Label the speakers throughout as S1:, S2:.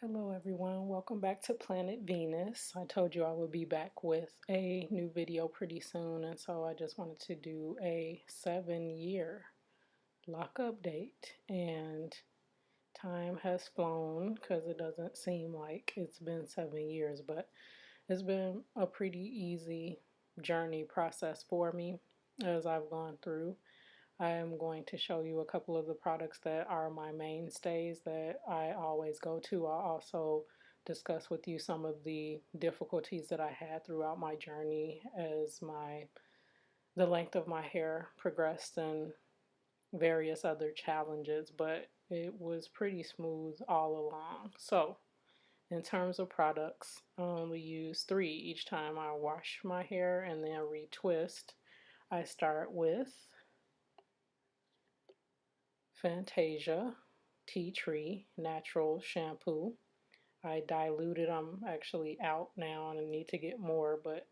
S1: Hello everyone, welcome back to Planet Venus. I told you I would be back with a new video pretty soon, and so I just wanted to do a 7-year lock update. And time has flown because it doesn't seem like it's been 7 years, but it's been a pretty easy journey process for me as I've gone through. I am going to show you a couple of the products that are my mainstays that I always go to. I'll also discuss with you some of the difficulties that I had throughout my journey as the length of my hair progressed and various other challenges, but it was pretty smooth all along. So in terms of products, I only use 3 each time I wash my hair and then retwist. I start with Fantasia Tea Tree Natural Shampoo. I diluted. I'm actually out now and I need to get more, but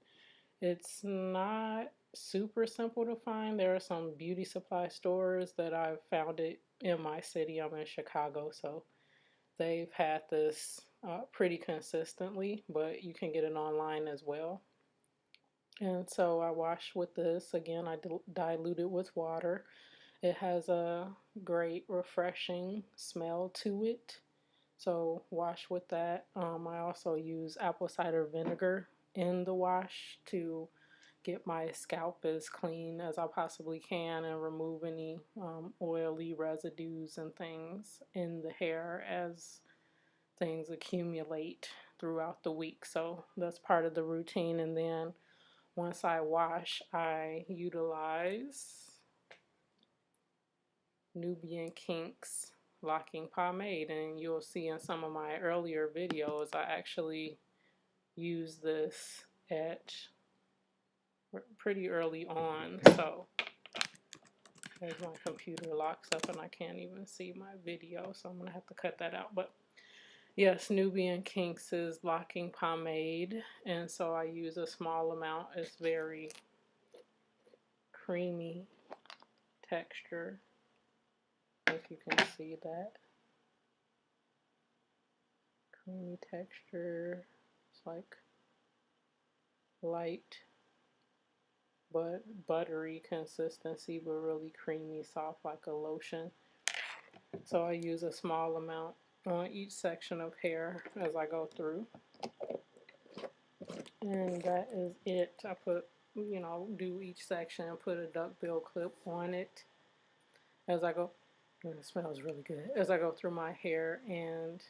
S1: it's not super simple to find. There are some beauty supply stores that I've found it in my city. I'm in Chicago, so they've had this pretty consistently, but you can get it online as well. And so I wash with this. Again, I dilute it with water. It has a great refreshing smell to it, so wash with that. I also use apple cider vinegar in the wash to get my scalp as clean as I possibly can and remove any oily residues and things in the hair as things accumulate throughout the week. So that's part of the routine. And then once I wash, I utilize Nubian Kinks locking pomade, and you'll see in some of my earlier videos I actually use this at pretty early on. So there's my computer locks up and I can't even see my video, so I'm gonna have to cut that out. But yes, Nubian Kinks is locking pomade, and so I use a small amount. It's very creamy texture, if you can see that. Creamy texture. It's like light but buttery consistency, but really creamy, soft like a lotion. So I use a small amount on each section of hair as I go through. And that is it. I do each section and put a duckbill clip on it as I go. And it smells really good as I go through my hair, and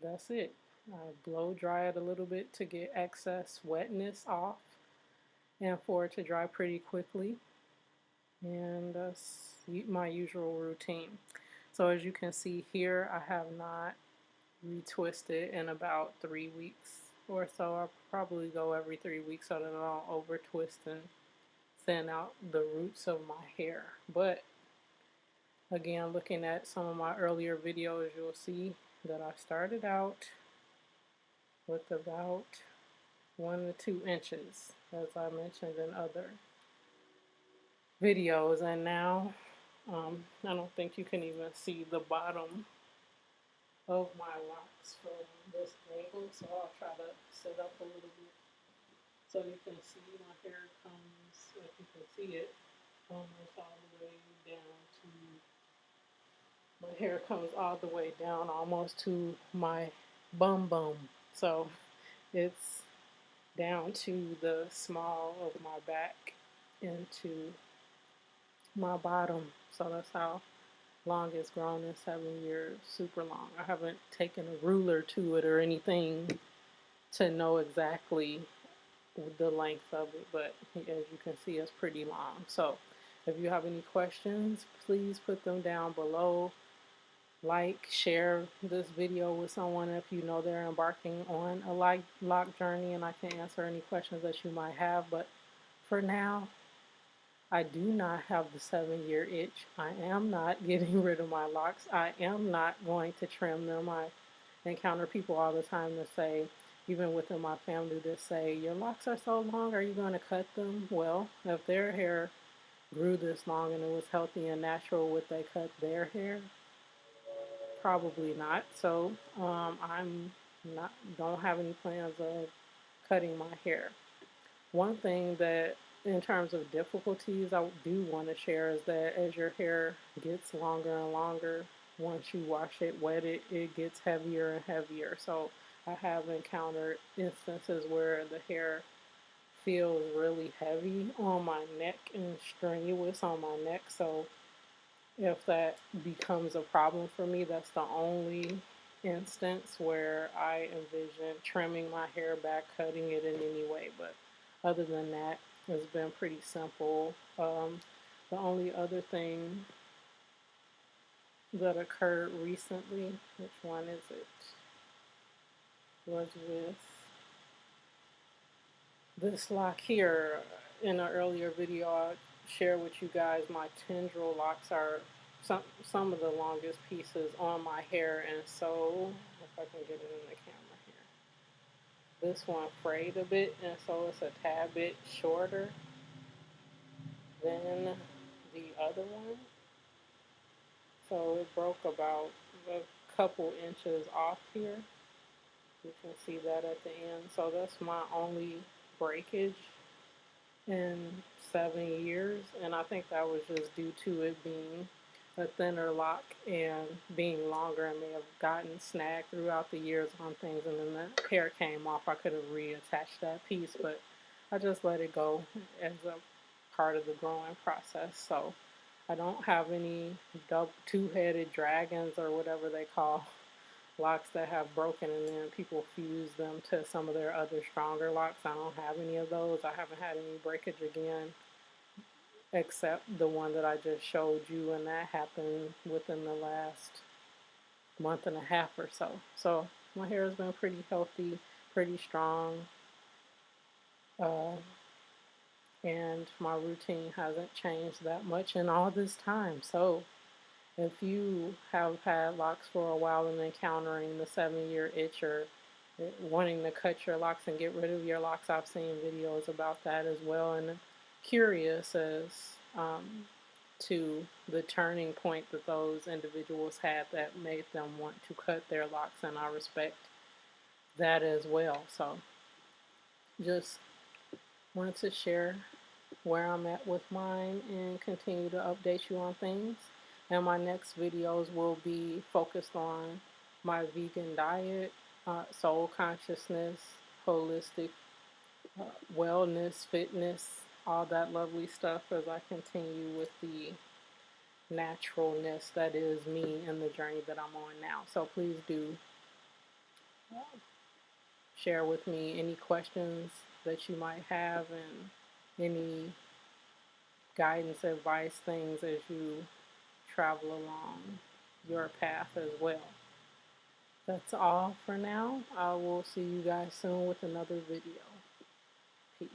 S1: that's it. I blow dry it a little bit to get excess wetness off and for it to dry pretty quickly. And that's my usual routine. So as you can see here, I have not retwisted in about 3 weeks or so. I'll probably go every 3 weeks so that I don't over twist and thin out the roots of my hair. But again, looking at some of my earlier videos, you'll see that I started out with about 1 to 2 inches, as I mentioned in other videos, and now I don't think you can even see the bottom of my locks from this angle, so I'll try to sit up a little bit so you can see my hair comes, if you can see it, almost all the way down to, my hair comes all the way down almost to my bum bum. So it's down to the small of my back into my bottom. So that's how long it's grown in 7 years. Super long. I haven't taken a ruler to it or anything to know exactly the length of it, but as you can see, it's pretty long. So if you have any questions, please put them down below. Like, share this video with someone if you know they're embarking on a lock journey, and I can answer any questions that you might have. But for now, I do not have the 7-year itch. I am not getting rid of my locks. I am not going to trim them. I encounter people all the time to say, even within my family, that say, your locks are so long, are you going to cut them? Well, if their hair grew this long and it was healthy and natural, would they cut their hair? Probably not. So I'm not don't have any plans of cutting my hair. One thing that, in terms of difficulties, I do want to share is that as your hair gets longer and longer, once you wash it, wet it, it gets heavier and heavier. So I have encountered instances where the hair feels really heavy on my neck and strenuous on my neck. So if that becomes a problem for me, that's the only instance where I envision trimming my hair back, cutting it in any way. But other than that, it's been pretty simple. The only other thing that occurred recently, which one is it? Was with this lock here. In an earlier video, I shared with you guys my tendril locks are some of the longest pieces on my hair, and so if I can get it in the camera here, this one frayed a bit, and so it's a tad bit shorter than the other one. So it broke about a couple inches off here. You can see that at the end. So that's my only breakage in 7 years, and I think that was just due to it being a thinner lock and being longer, and may have gotten snagged throughout the years on things, and then the hair came off. I could have reattached that piece, but I just let it go as a part of the growing process. So I don't have any two-headed dragons or whatever they call locks that have broken and then people fuse them to some of their other stronger locks. I don't have any of those. I haven't had any breakage again except the one that I just showed you, and that happened within the last month and a half or so. So my hair has been pretty healthy, pretty strong, uh, and my routine hasn't changed that much in all this time. So if you have had locks for a while and encountering the 7-year itch, or wanting to cut your locks and get rid of your locks, I've seen videos about that as well, and curious as to the turning point that those individuals had that made them want to cut their locks, and I respect that as well. So just wanted to share where I'm at with mine and continue to update you on things. And my next videos will be focused on my vegan diet, soul consciousness, holistic wellness, fitness, all that lovely stuff, as I continue with the naturalness that is me and the journey that I'm on now. So please do share with me any questions that you might have, and any guidance, advice, things as you travel along your path as well. That's all for now. I will see you guys soon with another video. Peace.